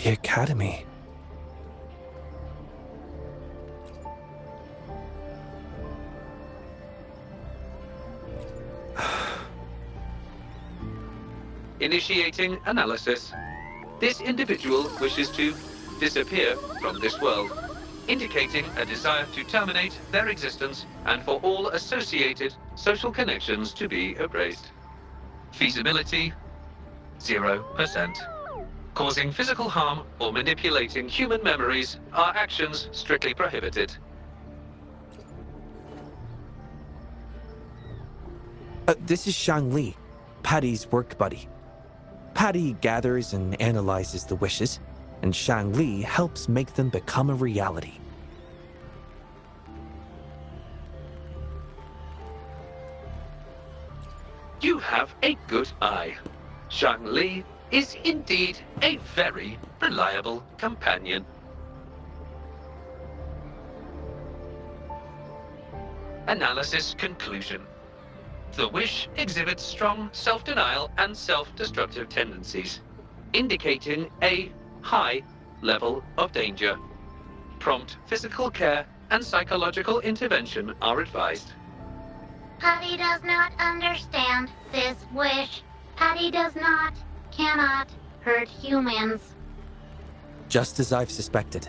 The Academy. Initiating analysis. This individual wishes to disappear from this world, indicating a desire to terminate their existence and for all associated social connections to be erased. Feasibility, 0%. Causing physical harm or manipulating human memories are actions strictly prohibited. This is Shang Li, Patty's work buddy. Patty gathers and analyzes the wishes, and Shang Li helps make them become a reality. You have a good eye. Shang Li is indeed a very reliable companion. Analysis conclusion. The wish exhibits strong self-denial and self-destructive tendencies, indicating a high level of danger. Prompt physical care and psychological intervention are advised. Patty does not understand this wish. Patty cannot hurt humans. Just as I've suspected.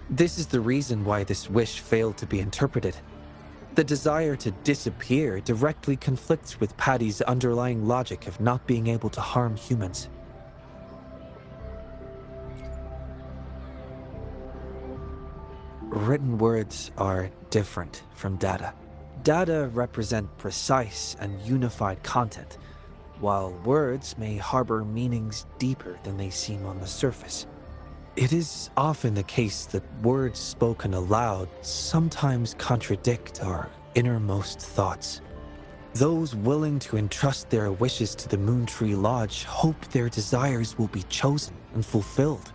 This is the reason why this wish failed to be interpreted. The desire to disappear directly conflicts with Patty's underlying logic of not being able to harm humans. Written words are different from data. Data represent precise and unified content, while words may harbor meanings deeper than they seem on the surface. It is often the case that words spoken aloud sometimes contradict our innermost thoughts. Those willing to entrust their wishes to the Moontree Lodge hope their desires will be chosen and fulfilled.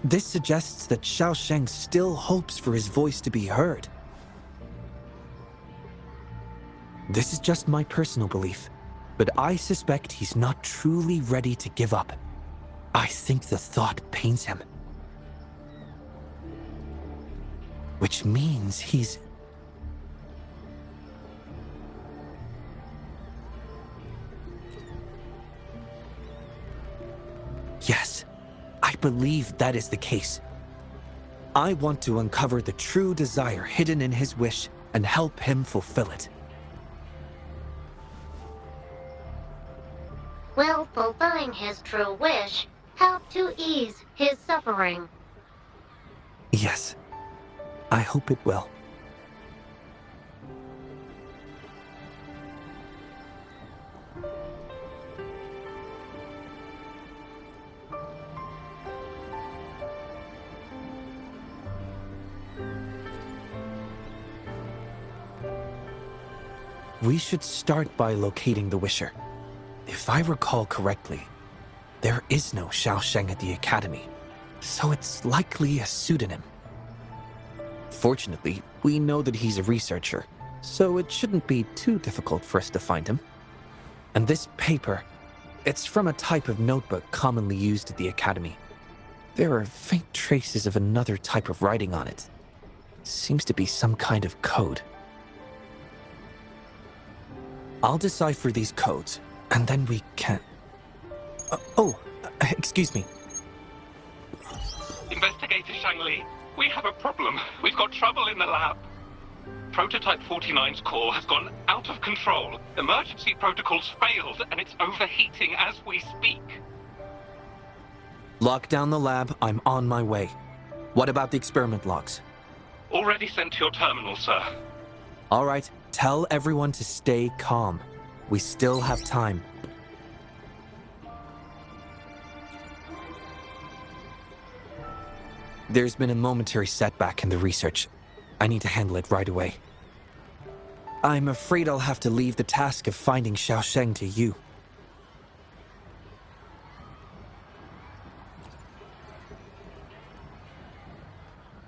This suggests that Xiaosheng still hopes for his voice to be heard. This is just my personal belief, but I suspect he's not truly ready to give up. I think the thought pains him. Which means he's... Yes, I believe that is the case. I want to uncover the true desire hidden in his wish and help him fulfill it. Will fulfilling his true wish help to ease his suffering? Yes, I hope it will. We should start by locating the Wisher. If I recall correctly, there is no Xiaosheng at the Academy, so it's likely a pseudonym. Fortunately, we know that he's a researcher, so it shouldn't be too difficult for us to find him. And this paper, it's from a type of notebook commonly used at the Academy. There are faint traces of another type of writing on it. Seems to be some kind of code. I'll decipher these codes, and then we can... excuse me. Investigator Shang Li, we have a problem. We've got trouble in the lab. Prototype 49's core has gone out of control. Emergency protocols failed, and it's overheating as we speak. Lock down the lab. I'm on my way. What about the experiment logs? Already sent to your terminal, sir. All right, tell everyone to stay calm. We still have time. There's been a momentary setback in the research. I need to handle it right away. I'm afraid I'll have to leave the task of finding Xiaosheng to you.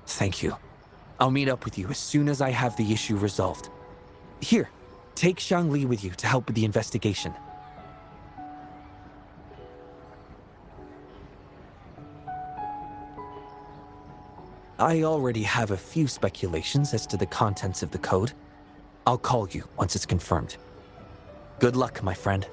Thank you. I'll meet up with you as soon as I have the issue resolved. Here, take Shang Li with you to help with the investigation. I already have a few speculations as to the contents of the code. I'll call you once it's confirmed. Good luck, my friend.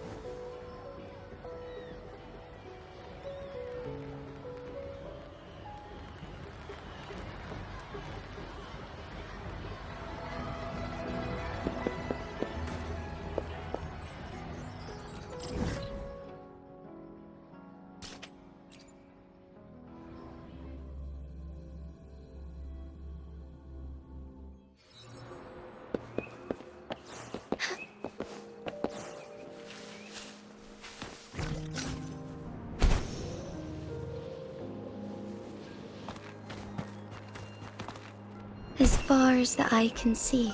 As far as the eye can see.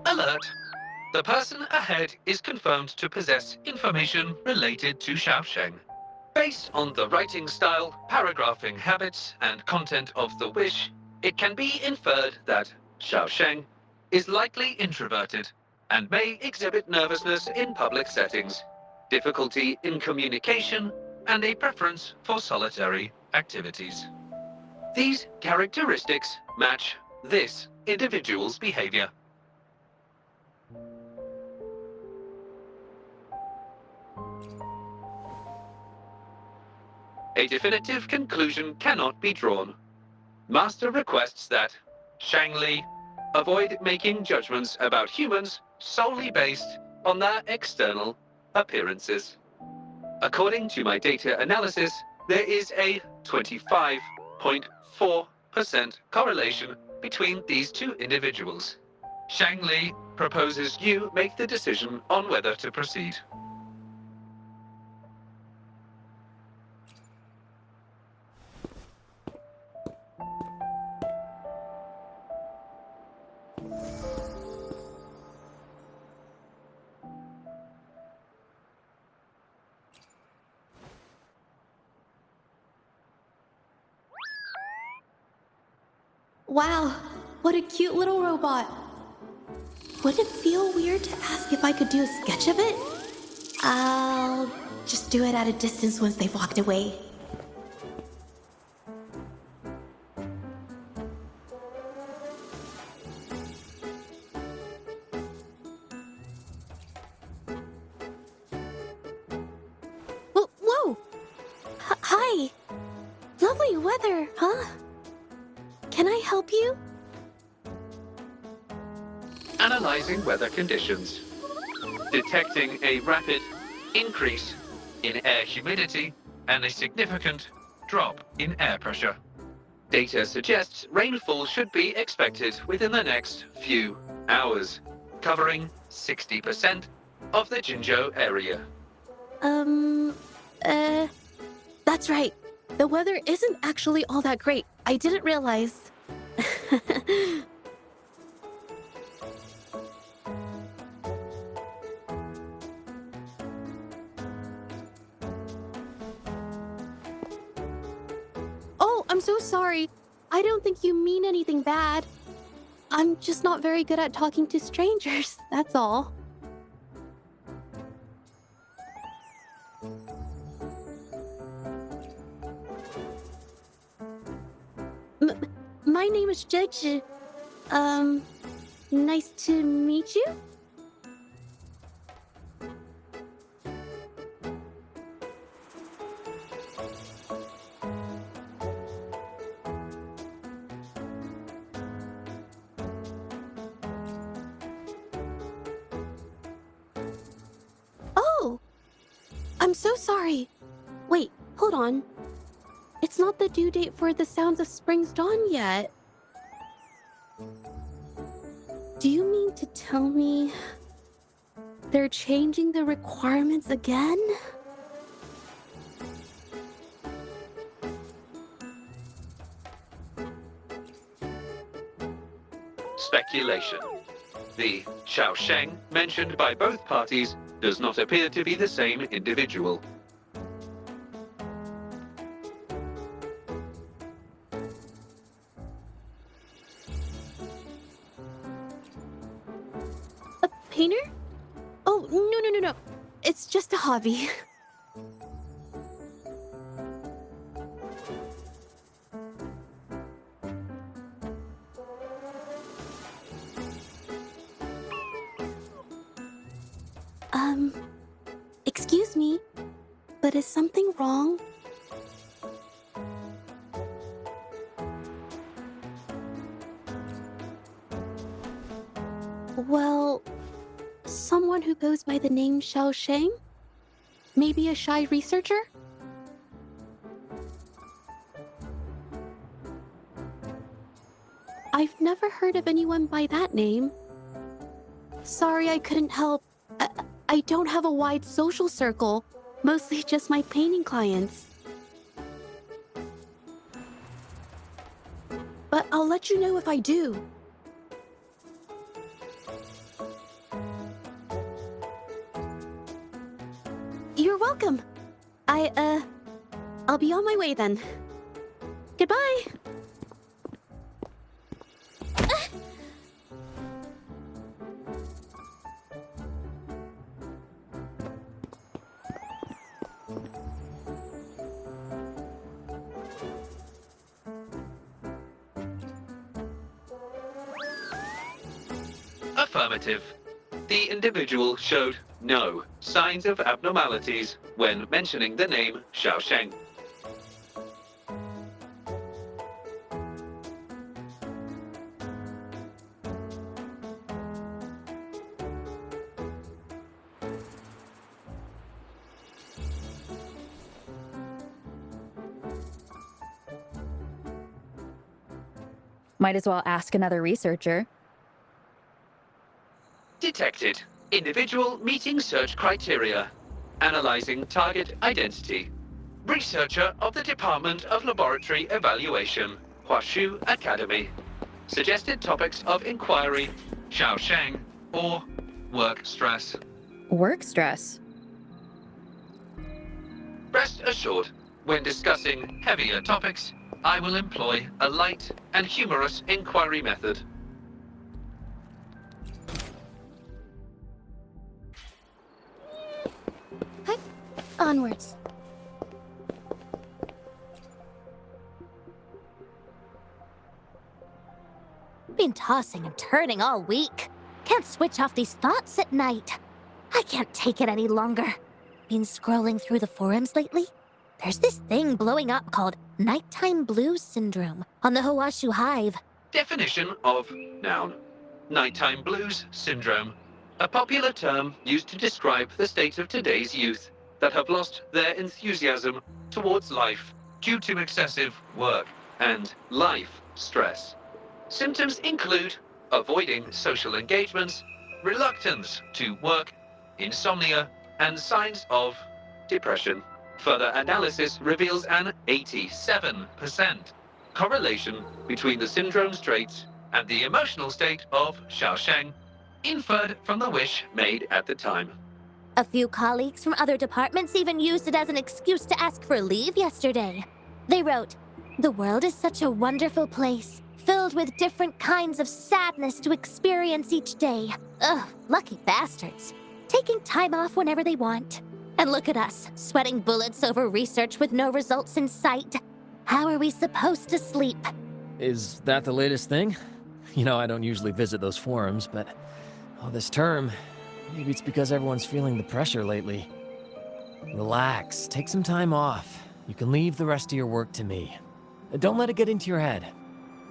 Alert! The person ahead is confirmed to possess information related to Xiaosheng. Based on the writing style, paragraphing habits, and content of the wish, it can be inferred that Xiaosheng is likely introverted and may exhibit nervousness in public settings, difficulty in communication, and a preference for solitary activities. These characteristics match this individual's behavior. A definitive conclusion cannot be drawn. Master requests that Shang Li avoid making judgments about humans solely based on their external appearances. According to my data analysis, there is a 25.4% correlation between these two individuals. Shang Li proposes you make the decision on whether to proceed. Wow, what a cute little robot. Would it feel weird to ask if I could do a sketch of it? I'll just do it at a distance once they've walked away. Whoa! Hi! Lovely weather, huh? Can I help you? Analyzing weather conditions. Detecting a rapid increase in air humidity and a significant drop in air pressure. Data suggests rainfall should be expected within the next few hours, covering 60% of the Jinzhou area. That's right. The weather isn't actually all that great. I didn't realize. Oh, I'm so sorry. I don't think you mean anything bad. I'm just not very good at talking to strangers, that's all. My name is Zhezhi. Nice to meet you? Oh! I'm so sorry. Wait, hold on. It's not the due date for The Sounds of Spring's Dawn yet. Do you mean to tell me They're changing the requirements again? Speculation. The Xiaosheng mentioned by both parties does not appear to be the same individual. A painter? Oh, no. It's just a hobby. Excuse me, but is something wrong? Well, someone who goes by the name Xiao Sheng? Maybe a shy researcher? I've never heard of anyone by that name. Sorry I couldn't help. I don't have a wide social circle. Mostly just my painting clients. But I'll let you know if I do. You're welcome. I'll be on my way then. Goodbye. Affirmative. The individual showed no signs of abnormalities when mentioning the name Xiaosheng. Might as well ask another researcher. Detected. Individual meeting search criteria. Analyzing target identity. Researcher of the Department of Laboratory Evaluation, Huashu Academy. Suggested topics of inquiry, Xiaosheng or work stress. Work stress? Rest assured, when discussing heavier topics, I will employ a light and humorous inquiry method. Onwards. Been tossing and turning all week. Can't switch off these thoughts at night. I can't take it any longer. Been scrolling through the forums lately? There's this thing blowing up called nighttime blues syndrome on the Hawashu Hive. Definition of noun. Nighttime blues syndrome. A popular term used to describe the state of today's youth that have lost their enthusiasm towards life due to excessive work and life stress. Symptoms include avoiding social engagements, reluctance to work, insomnia, and signs of depression. Further analysis reveals an 87% correlation between the syndrome's traits and the emotional state of Xiaosheng, inferred from the wish made at the time. A few colleagues from other departments even used it as an excuse to ask for leave yesterday. They wrote, "The world is such a wonderful place, filled with different kinds of sadness to experience each day. Ugh, lucky bastards. Taking time off whenever they want. And look at us, sweating bullets over research with no results in sight. How are we supposed to sleep?" Is that the latest thing? You know, I don't usually visit those forums, but this term, maybe it's because everyone's feeling the pressure lately. Relax, take some time off. You can leave the rest of your work to me. Don't let it get into your head.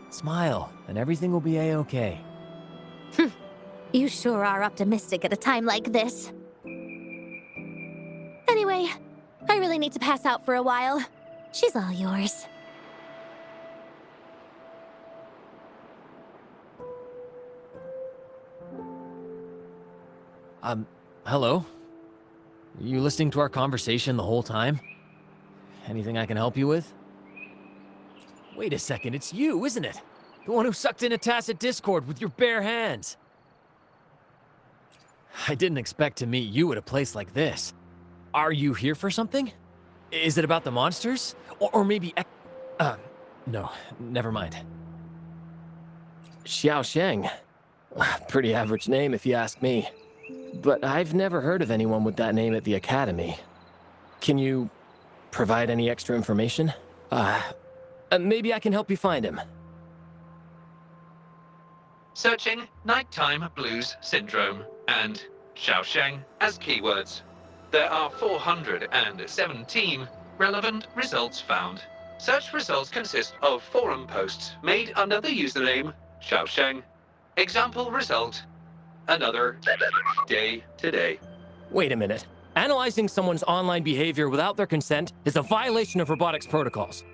Smile, and everything will be a-okay. You sure are optimistic at a time like this. Anyway, I really need to pass out for a while. She's all yours. Hello? You listening to our conversation the whole time? Anything I can help you with? Wait a second, it's you, isn't it? The one who sucked in a tacit discord with your bare hands. I didn't expect to meet you at a place like this. Are you here for something? Is it about the monsters? Or maybe no, never mind. Xiao Sheng. Pretty average name if you ask me. But I've never heard of anyone with that name at the Academy. Can you provide any extra information? Maybe I can help you find him. Searching Nighttime Blues Syndrome and Xiaosheng as keywords. There are 417 relevant results found. Such results consist of forum posts made under the username Xiaosheng. Example result: another day today. Wait a minute. Analyzing someone's online behavior without their consent is a violation of robotics protocols.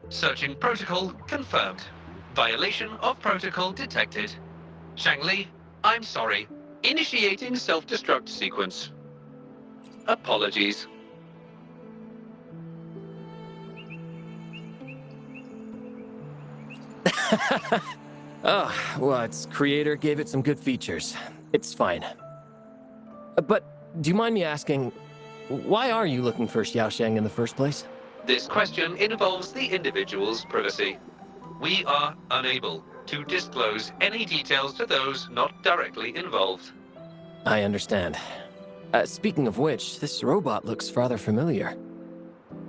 Searching protocol confirmed. Violation of protocol detected. Shangli, I'm sorry. Initiating self-destruct sequence. Apologies. Oh, well, its creator gave it some good features. It's fine. But do you mind me asking, why are you looking for Xiaosheng in the first place? This question involves the individual's privacy. We are unable to disclose any details to those not directly involved. I understand. Speaking of which, this robot looks rather familiar.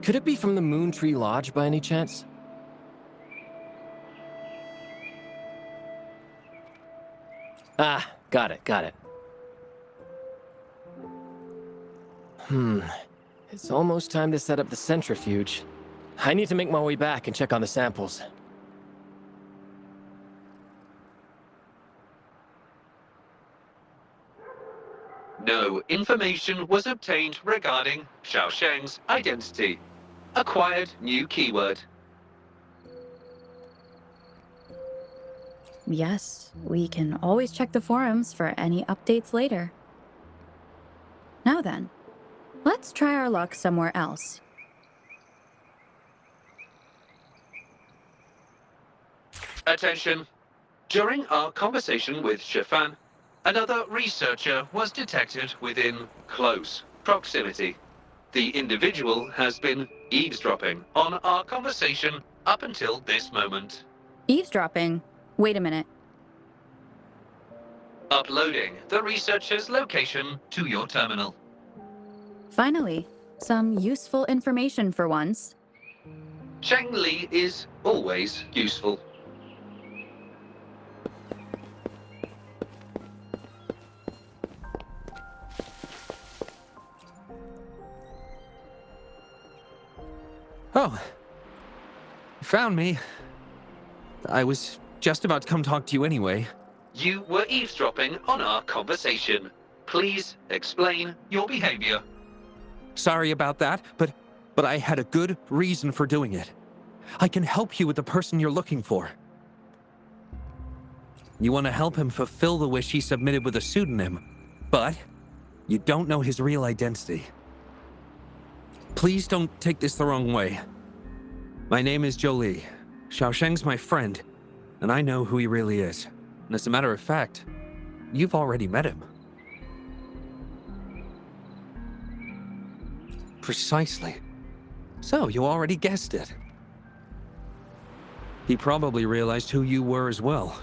Could it be from the Moontree Lodge by any chance? Ah, got it. It's almost time to set up the centrifuge. I need to make my way back and check on the samples. No information was obtained regarding Xiaosheng's identity. Acquired new keyword. Yes, we can always check the forums for any updates later. Now then, let's try our luck somewhere else. Attention. During our conversation with Shifan, another researcher was detected within close proximity. The individual has been eavesdropping on our conversation up until this moment. Eavesdropping? Wait a minute. Uploading the researcher's location to your terminal. Finally, some useful information for once. Shang Li is always useful. Oh, you found me. I was just about to come talk to you anyway. You were eavesdropping on our conversation. Please explain your behavior. Sorry about that, but I had a good reason for doing it. I can help you with the person you're looking for. You want to help him fulfill the wish he submitted with a pseudonym, but you don't know his real identity. Please don't take this the wrong way. My name is Jolie. Xiaosheng's my friend, and I know who he really is. And as a matter of fact, you've already met him. Precisely. So, you already guessed it. He probably realized who you were as well.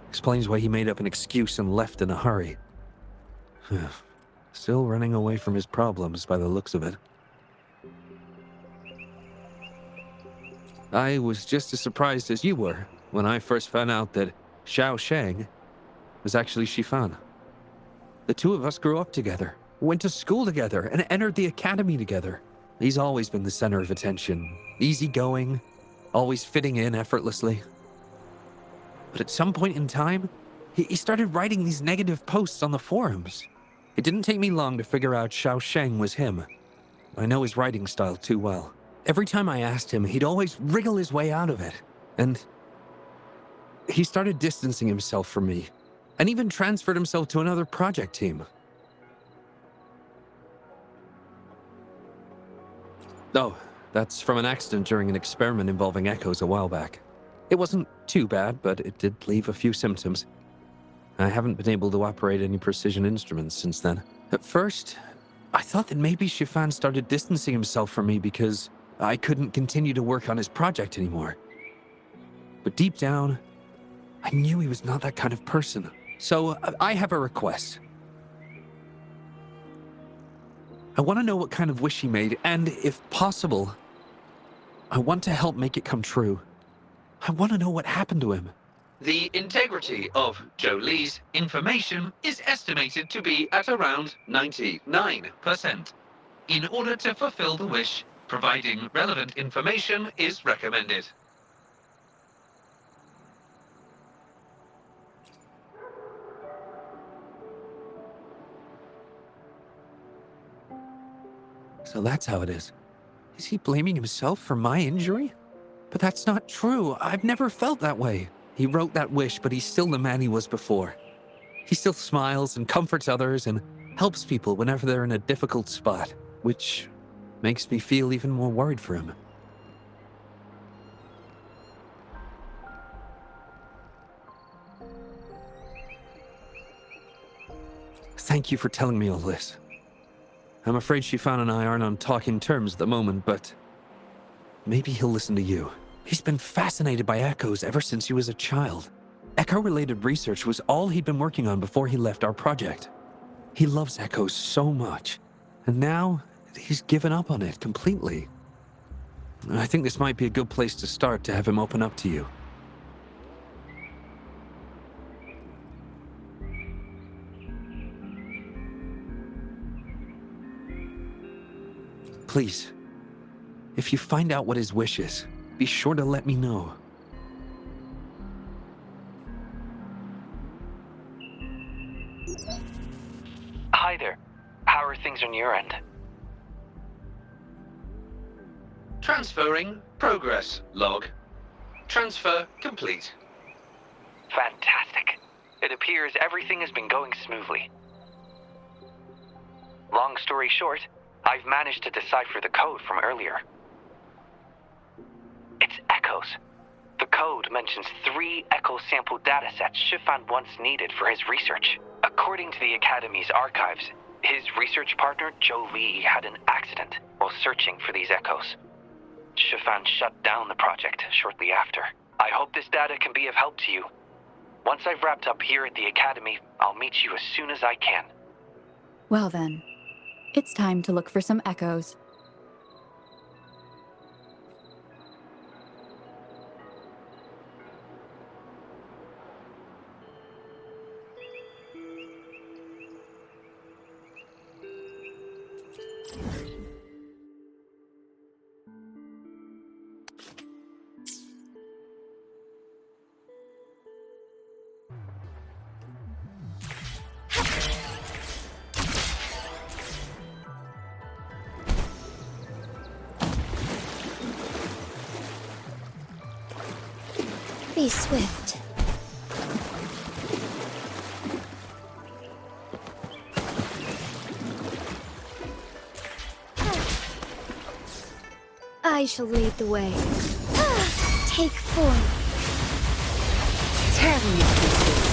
Explains why he made up an excuse and left in a hurry. Still running away from his problems by the looks of it. I was just as surprised as you were when I first found out that Xiaosheng was actually Shifan. The two of us grew up together, went to school together, and entered the academy together. He's always been the center of attention, easygoing, always fitting in effortlessly. But at some point in time, he started writing these negative posts on the forums. It didn't take me long to figure out Xiaosheng was him. I know his writing style too well. Every time I asked him, he'd always wriggle his way out of it. And he started distancing himself from me, and even transferred himself to another project team. Oh, that's from an accident during an experiment involving echoes a while back. It wasn't too bad, but it did leave a few symptoms. I haven't been able to operate any precision instruments since then. At first, I thought that maybe Shifan started distancing himself from me because I couldn't continue to work on his project anymore. But deep down, I knew he was not that kind of person. So I have a request. I want to know what kind of wish he made, and if possible, I want to help make it come true. I want to know what happened to him. The integrity of Jolie's information is estimated to be at around 99%. In order to fulfill the wish, providing relevant information is recommended. So that's how it is. Is he blaming himself for my injury? But that's not true. I've never felt that way. He wrote that wish, but he's still the man he was before. He still smiles and comforts others and helps people whenever they're in a difficult spot, which makes me feel even more worried for him. Thank you for telling me all this. I'm afraid Shifan and I aren't on talking terms at the moment, but maybe he'll listen to you. He's been fascinated by echoes ever since he was a child. Echo-related research was all he'd been working on before he left our project. He loves echoes so much, and now he's given up on it completely. I think this might be a good place to start to have him open up to you. Please, if you find out what his wish is, be sure to let me know. Hi there. How are things on your end? Transferring progress log. Transfer complete. Fantastic. It appears everything has been going smoothly. Long story short, I've managed to decipher the code from earlier. It's echoes. The code mentions 3 echo sample datasets Shifan once needed for his research. According to the Academy's archives, his research partner, Jolie, had an accident while searching for these echoes. Shifan shut down the project shortly after. I hope this data can be of help to you. Once I've wrapped up here at the Academy, I'll meet you as soon as I can. Well then, it's time to look for some echoes. Be swift. I shall lead the way. Take form. Tear me to pieces.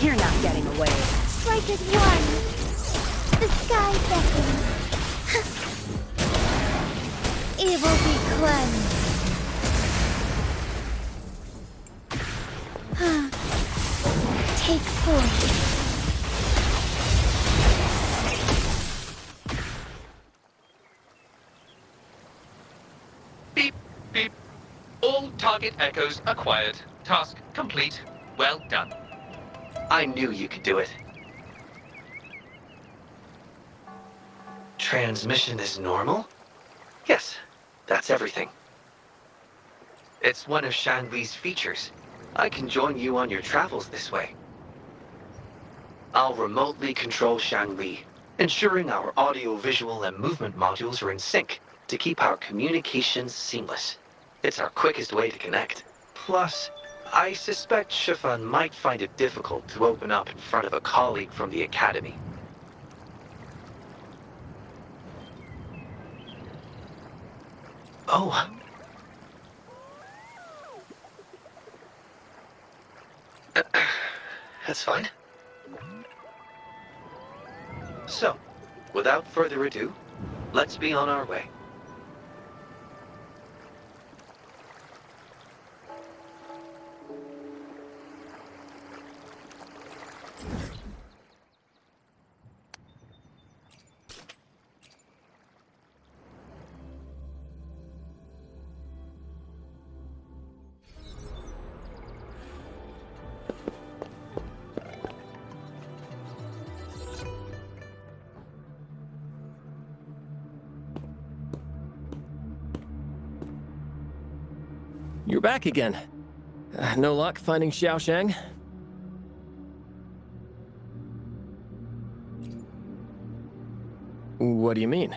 You're not getting away. Strike as one. The sky beckons. Evil be cleansed. Take form. Beep, beep. All target echoes acquired. Task complete. Well done. I knew you could do it. Transmission is normal? Yes, that's everything. It's one of Shanli's features. I can join you on your travels this way. I'll remotely control Shanli, ensuring our audio, visual, and movement modules are in sync to keep our communications seamless. It's our quickest way to connect. Plus, I suspect Shifan might find it difficult to open up in front of a colleague from the Academy. Oh. That's fine. So, without further ado, let's be on our way. You're back again. No luck finding Xiaoshang? What do you mean?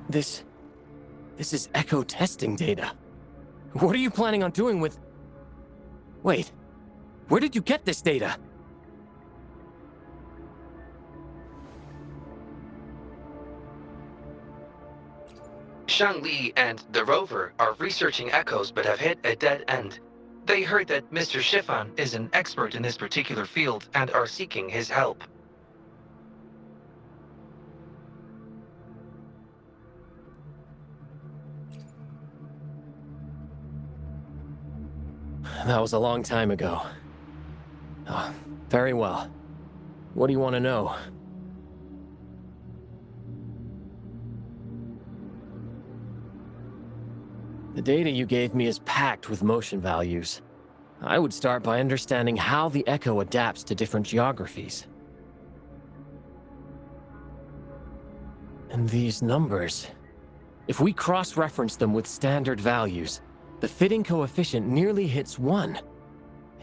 This is echo testing data. What are you planning on doing with... Wait, where did you get this data? Shang Li and the rover are researching echoes but have hit a dead end. They heard that Mr. Shifan is an expert in this particular field and are seeking his help. That was a long time ago. Oh, very well. What do you want to know? The data you gave me is packed with motion values. I would start by understanding how the echo adapts to different geographies. And these numbers, if we cross-reference them with standard values, the fitting coefficient nearly hits 1.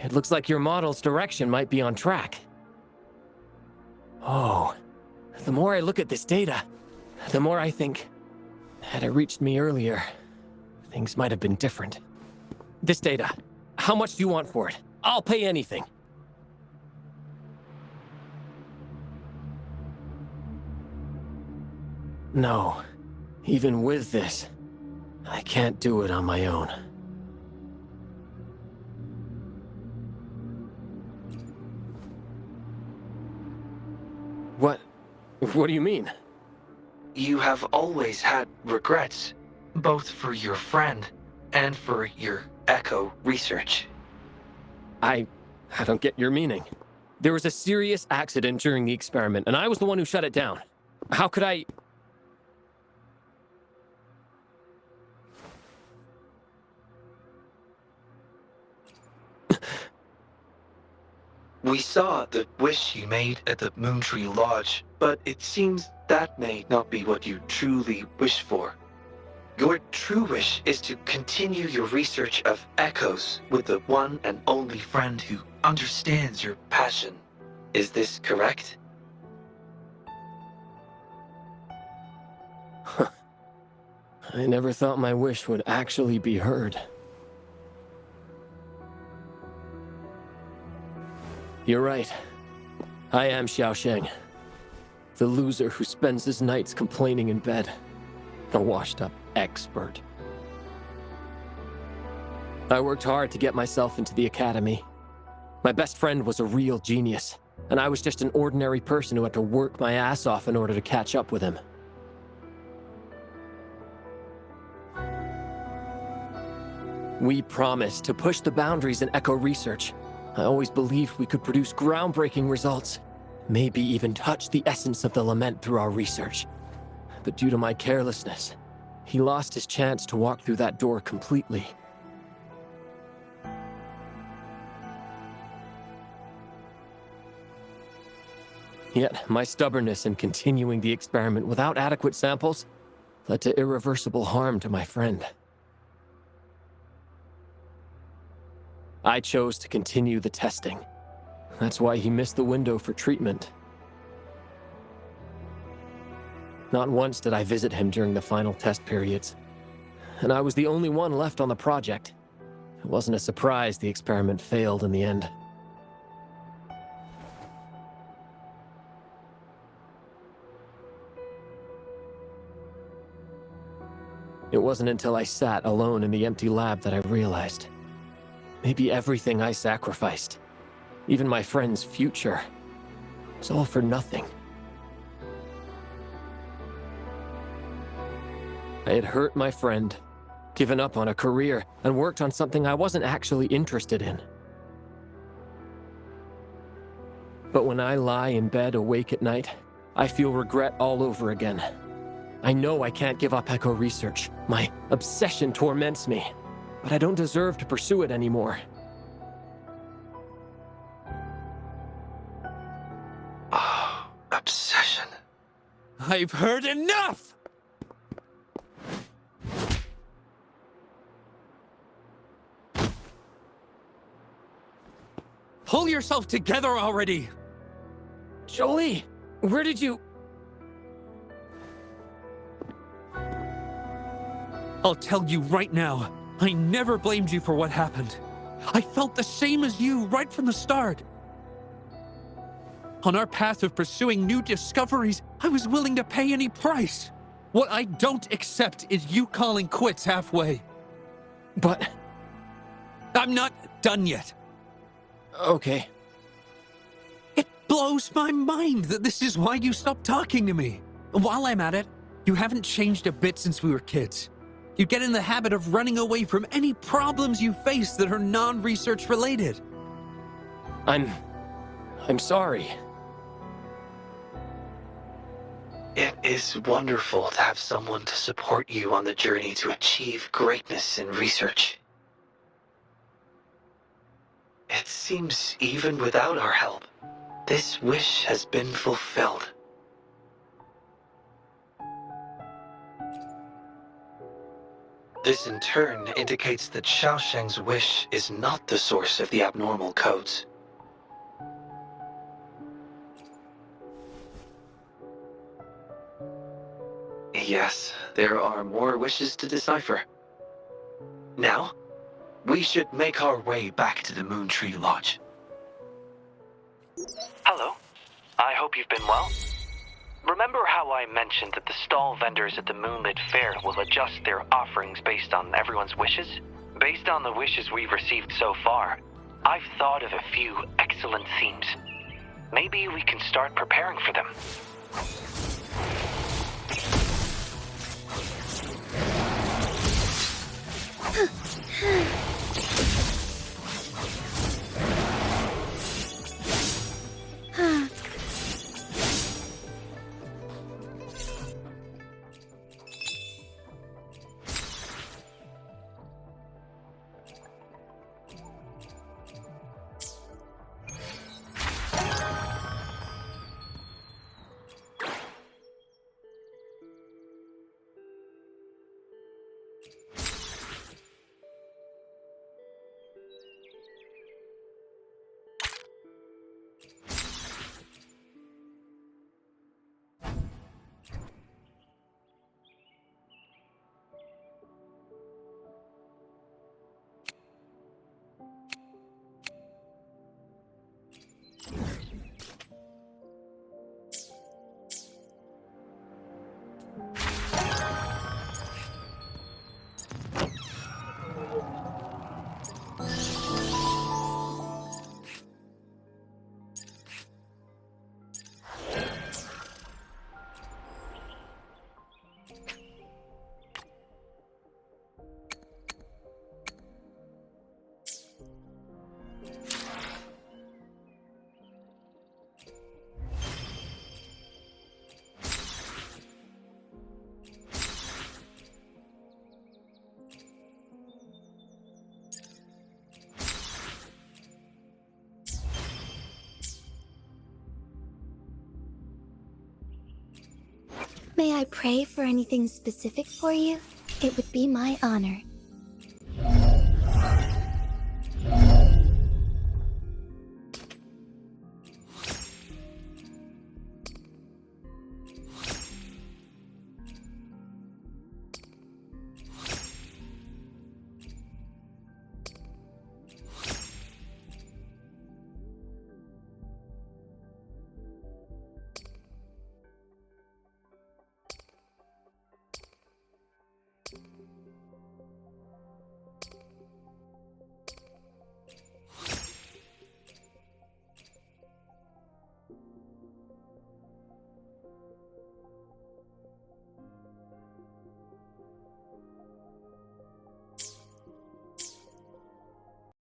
It looks like your model's direction might be on track. Oh, the more I look at this data, the more I think, had it reached me earlier, things might have been different. This data, how much do you want for it? I'll pay anything. No, even with this, I can't do it on my own. What do you mean? You have always had regrets, both for your friend and for your echo research. I don't get your meaning. There was a serious accident during the experiment, and I was the one who shut it down. How could I... We saw the wish you made at the Moontree Lodge, but it seems that may not be what you truly wish for. Your true wish is to continue your research of echoes with the one and only friend who understands your passion. Is this correct? I never thought my wish would actually be heard. You're right. I am Xiaosheng. The loser who spends his nights complaining in bed. A washed-up expert. I worked hard to get myself into the academy. My best friend was a real genius, and I was just an ordinary person who had to work my ass off in order to catch up with him. We promised to push the boundaries in echo research. I always believed we could produce groundbreaking results, maybe even touch the essence of the lament through our research. But due to my carelessness, he lost his chance to walk through that door completely. Yet, my stubbornness in continuing the experiment without adequate samples led to irreversible harm to my friend. I chose to continue the testing. That's why he missed the window for treatment. Not once did I visit him during the final test periods. and I was the only one left on the project. It wasn't a surprise the experiment failed in the end. It wasn't until I sat alone in the empty lab that I realized. Maybe everything I sacrificed, even my friend's future, was all for nothing. I had hurt my friend, given up on a career, and worked on something I wasn't actually interested in. But when I lie in bed awake at night, I feel regret all over again. I know I can't give up echo research. My obsession torments me, but I don't deserve to pursue it anymore. Oh, obsession. I've heard enough! Pull yourself together already! Jolie, where did you... I'll tell you right now, I never blamed you for what happened. I felt the same as you right from the start. On our path of pursuing new discoveries, I was willing to pay any price. What I don't accept is you calling quits halfway. But... I'm not done yet. Okay. It blows my mind that this is why you stopped talking to me. While I'm at it, you haven't changed a bit since we were kids. You get in the habit of running away from any problems you face that are non-research related. I'm sorry. It is wonderful to have someone to support you on the journey to achieve greatness in research. It seems even without our help, this wish has been fulfilled. This in turn indicates that Xiaosheng's wish is not the source of the abnormal codes. Yes, there are more wishes to decipher. Now, we should make our way back to the Moontree Lodge. Hello. I hope you've been well. Remember how I mentioned that the stall vendors at the Moonlit Fair will adjust their offerings based on everyone's wishes? Based on the wishes we've received so far, I've thought of a few excellent themes. Maybe we can start preparing for them. May I pray for anything specific for you? It would be my honor.